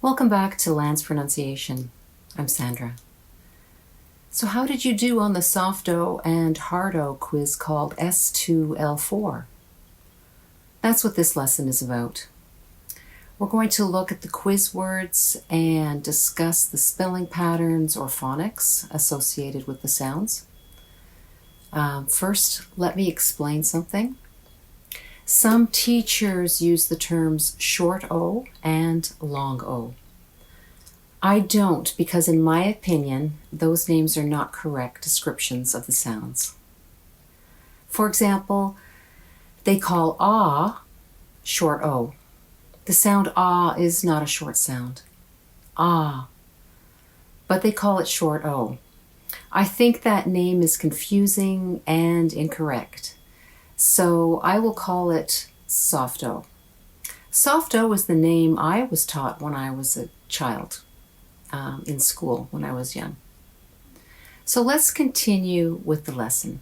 Welcome back to Land's Pronunciation. I'm Sandra. So how did you do on the soft O and hard O quiz called S2L4? That's what this lesson is about. We're going to look at the quiz words and discuss the spelling patterns or phonics associated with the sounds. First, let me explain something. Some teachers use the terms short O and long O. I don't, because in my opinion, those names are not correct descriptions of the sounds. For example, they call ah short O. The sound ah is not a short sound. Ah. But they call it short O. I think that name is confusing and incorrect. So I will call it soft O. Soft O is the name I was taught when I was a child in school when I was young. So let's continue with the lesson.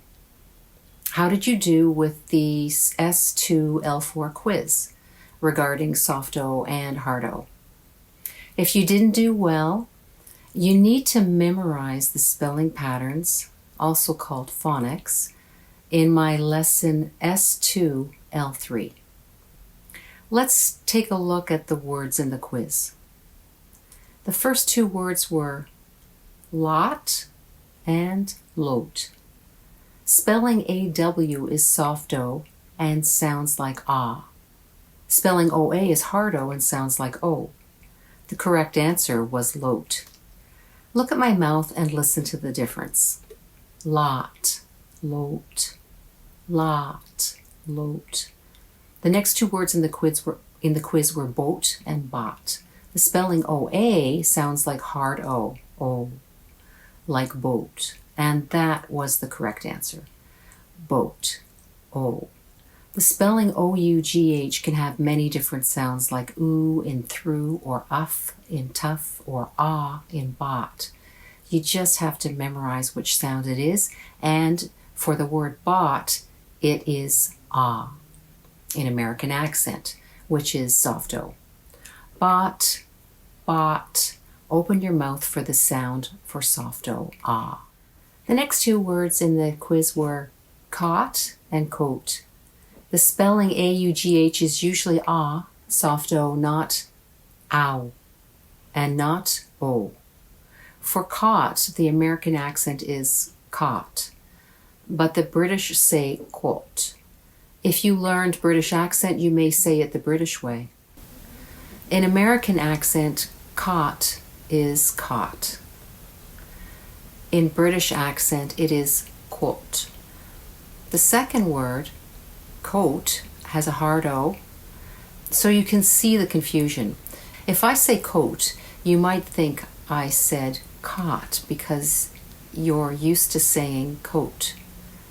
How did you do with the S2L4 quiz regarding soft O and hard O? If you didn't do well, you need to memorize the spelling patterns, also called phonics, in my lesson S2L3. Let's take a look at the words in the quiz. The first two words were lot and lot. Spelling AW is soft O and sounds like ah. Spelling OA is hard O and sounds like O. The correct answer was lot. Look at my mouth and listen to the difference. Lot, lot, lot, lot. The next two words in the quiz were boat and bot. The spelling OA sounds like hard O, O, like boat. And that was the correct answer. Boat, O. The spelling OUGH can have many different sounds like oo in through, or uff in tough, or ah in bot. You just have to memorize which sound it is, and for the word bot, it is ah in American accent, which is soft O. Bot, bot. Open your mouth for the sound for soft O, ah. The next two words in the quiz were caught and coat. The spelling AUGH is usually ah, soft O, not ow, and not o. For caught, the American accent is caught, but the British say caught. If you learned British accent, you may say it the British way. In American accent, caught is caught. In British accent, it is caught. The second word, coat, has a hard O, so you can see the confusion. If I say coat, you might think I said caught because you're used to saying coat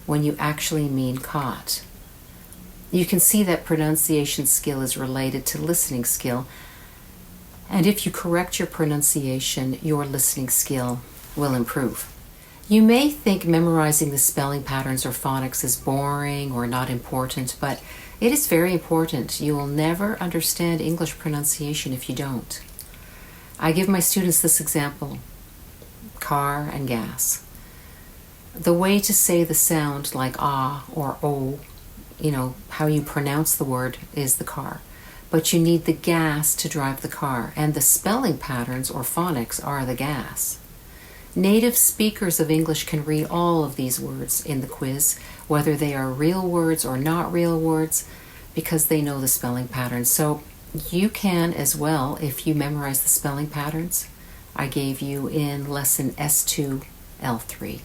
when you actually mean caught. You can see that pronunciation skill is related to listening skill, and if you correct your pronunciation, your listening skill will improve. You may think memorizing the spelling patterns or phonics is boring or not important, but it is very important. You will never understand English pronunciation if you don't. I give my students this example: car and gas. The way to say the sound like ah or o, how you pronounce the word, is the car. But you need the gas to drive the car, and the spelling patterns or phonics are the gas. Native speakers of English can read all of these words in the quiz, whether they are real words or not real words, because they know the spelling patterns. So you can as well if you memorize the spelling patterns I gave you in lesson S2L3.